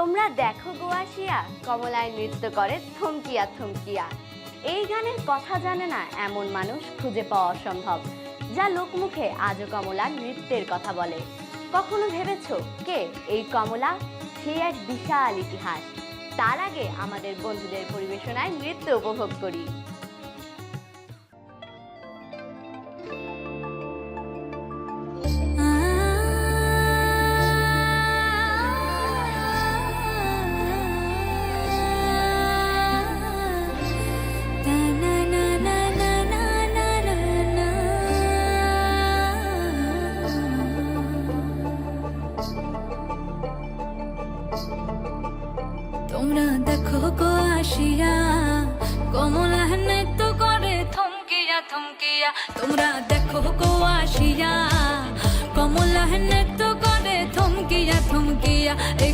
তোমরা দেখো গো আসিয়া, কমলায় নৃত্য করে থমকিয়া থমকিয়া। এই গানের কথা জানে না এমন মানুষ খুঁজে পাওয়া অসম্ভব, যা লোকমুখে আজও কমলার নৃত্যের কথা বলে। কখনো ভেবেছো কে এই কমলা? সে এক বিশাল ইতিহাস। তার আগে আমাদের বন্ধুদের পরিবেশনায় নৃত্য উপভোগ করি। তোমরা দেখো গো আসিয়া, কমলা নৃত্য করে থমকিয়া থমকিয়া। তোমরা দেখো গো আসিয়া, কমলা নৃত্য করে থমকিয়া থমকিয়া। এই